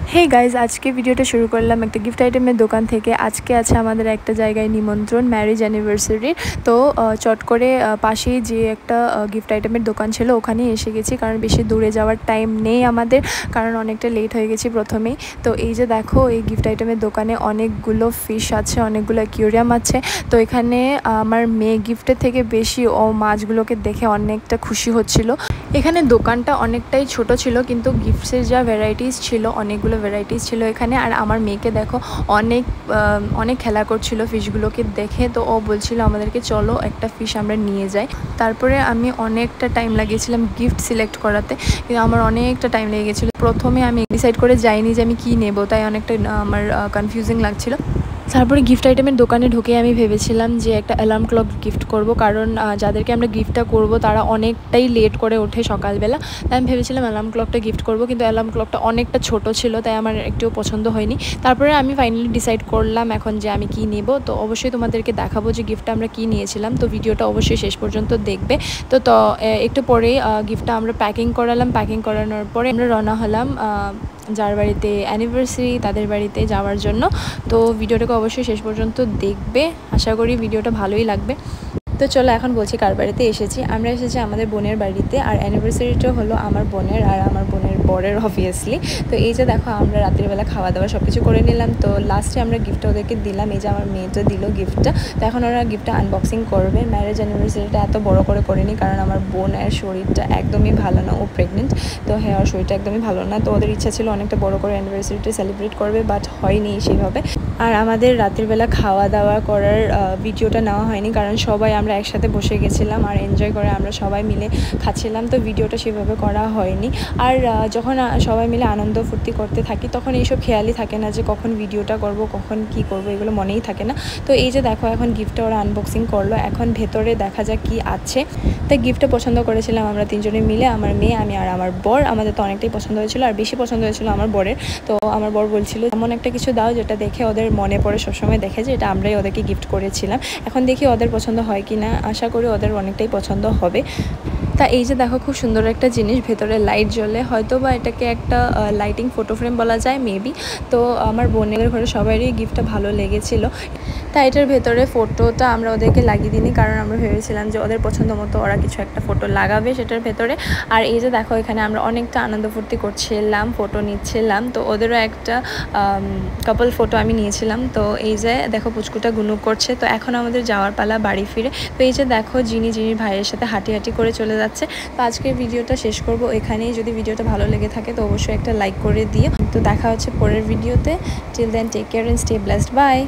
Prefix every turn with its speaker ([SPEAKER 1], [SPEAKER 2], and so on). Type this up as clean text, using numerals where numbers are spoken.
[SPEAKER 1] Hey guys आज के भिडियोटा शुरू करलाम एक गिफ्ट आइटेमेर दोकान थेके। आज के आछे आमादेर एकटा जायगाय निमंत्रण मैरिज एनिभार्सारि। तो चट करे पाशेई जे एकटा गिफ्ट आइटेमेर दोकान छिलो ओखानेई एसे गेछि, कारण बेशी दूरे जाওয়ার टाइम नेই आमादेर, कारण अनेकटा लेट हये गेछि प्रथमेई। तो এই যে দেখো এই गिफ्ट आइटेमेर दोकाने अनेकगुलो फिश आछे, अनेकगुलो অ্যাকুয়ারিয়াম आछे। तो एखाने आमार मेये गिफ्टेर थेके बेशी ओ माछगुलोके देखे अनेकटा खुशी हच्छिलो। एखाने दोकानटा अनेकटाई छोटो छिलो, किन्तु गिफ्टसेर जा भ্যারাইটিস छिलो अनेकगुलो ভ্যারাইটিস छिलो एखाने। और आमार मेयेके देखो अनेक खेला करछिलो फिशगुलोके देखे। तो ओ बोलछिलो आमादेरके चलो एकटा फिश आमरा निये जाई। तारपरे आमी अनेकटा टाइम लागिয়েছিলাম गिफ्ट सिलेक्ट कराते, किन्तु आमार अनेकटा टाइम लेगे गेछिलो। प्रथमे आमी डिसाइड करे जाइनि जे आमी कि नेब, ताई अनेकटा आमार कनफिउजिंग लागछिलो। তারপরে গিফট আইটেমের দোকানে ঢুকে আমি ভেবেছিলাম যে একটা অ্যালার্ম ক্লক গিফট করব, কারণ যাদেরকে আমরা গিফটটা করব তারা অনেকটাই লেট করে ওঠে সকালবেলা। তাই আমি ভেবেছিলাম অ্যালার্ম ক্লকটা গিফট করব, কিন্তু অ্যালার্ম ক্লকটা অনেকটা ছোট ছিল, তাই আমার একটুও পছন্দ হয়নি। তারপরে আমি ফাইনালি ডিসাইড করলাম এখন যে আমি কি নেব। তো অবশ্যই তোমাদেরকে দেখাবো যে গিফটটা আমরা কি নিয়েছিলাম। তো ভিডিওটা অবশ্যই শেষ পর্যন্ত দেখবে। তো একটু পরেই গিফটটা আমরা প্যাকিং করালাম। প্যাকিং করানোর পরে আমরা রওনা হলাম যার বাড়িতে অ্যানিভার্সারি তাদের বাড়িতে যাওয়ার জন্য। তো ভিডিওটাকে অবশ্যই শেষ পর্যন্ত দেখবে, আশা করি ভিডিওটা ভালোই লাগবে। তো চলো এখন বলছি কার বাড়িতে এসেছি। আমরা এসেছি আমাদের বোনের বাড়িতে, আর অ্যানিভার্সারিটা হলো আমার বোনের আর আমার বোনের বরের অবভিয়াসলি। তো এই যে দেখো আমরা রাত্রিবেলা খাওয়া দাওয়া সব কিছু করে নিলাম। তো লাস্টে আমরা গিফটটা ওদেরকে দিলাম। এই যে আমার মেয়েটা দিল গিফটটা। তো এখন ওরা গিফটটা আনবক্সিং করবে। ম্যারেজ অ্যানিভার্সারিটা এত বড় করে করিনি, কারণ আমার বোনের শরীরটা একদমই ভালো না, ও প্রেগনেন্ট। তো হ্যাঁ, ওর শরীরটা একদমই ভালো না। তো ওদের ইচ্ছা ছিল অনেকটা বড় করে অ্যানিভার্সারিটা সেলিব্রেট করবে, বাট হয়নি সেইভাবে। আর আমাদের রাত্রিবেলা খাওয়া দাওয়া করার ভিডিওটা নেওয়া হয়নি, কারণ সবাই আমরা একসাথে বসে গেছিলাম আর এনজয় করে আমরা সবাই মিলে খাচ্ছিলাম। তো ভিডিওটা সেভাবে করা হয়নি। আর যখন সবাই মিলে আনন্দ ফুর্তি করতে থাকি তখন এইসব খেয়ালই থাকে না যে কখন ভিডিওটা করব, কখন কি করব, এগুলো মনেই থাকে না। তো এই যে দেখো এখন গিফটটা ওরা আনবক্সিং করলো। এখন ভেতরে দেখা যাক কি আছে। তাই গিফটটা পছন্দ করেছিলাম আমরা তিনজনে মিলে, আমার মেয়ে, আমি আর আমার বর। আমাদের তো অনেকটাই পছন্দ হয়েছিল, আর বেশি পছন্দ হয়েছিল আমার বরের। তো আমার বর বলছিল এমন একটা কিছু দাও যেটা দেখে ওদের মনে পড়ে, সবসময় দেখে যে এটা আমরাই ওদেরকে গিফট করেছিলাম। এখন দেখি ওদের পছন্দ হয় কি না, আশা করি ওদের অনেকটাই পছন্দ হবে। তা এই যে দেখো খুব সুন্দর একটা জিনিস, ভেতরে লাইট জ্বলে, হয়তো বা এটাকে একটা লাইটিং ফটো ফ্রেম বলা যায় মেবি। তো আমার বোনের ঘরে সবারই গিফটটা ভালো লেগেছিলো। তাই এটার ভেতরে ফটোটা আমরা ওদেরকে লাগিয়ে দিইনি, কারণ আমরা ভেবেছিলাম যে ওদের পছন্দ মতো ওরা কিছু একটা ফটো লাগাবে সেটার ভেতরে। আর এই যে দেখো এখানে আমরা অনেকটা আনন্দ ফুর্তি করছিলাম, ফটো নিচ্ছিলাম। তো ওদেরও একটা কাপল ফটো আমি নিয়েছিলাম। তো এই যে দেখো পুচকুটা গুনুক করছে। তো এখন আমাদের যাওয়ার পালা বাড়ি ফিরে। তো এই যে দেখো জিনি ভাইয়ের সাথে হাঁটি করে চলে যাচ্ছে। তো আজকের ভিডিওটা শেষ করব এখানেই। যদি ভিডিওটা ভালো লেগে থাকে তো অবশ্যই একটা লাইক করে দিও। তো দেখা হচ্ছে পরের ভিডিওতে। Till then take care and stay blessed, by.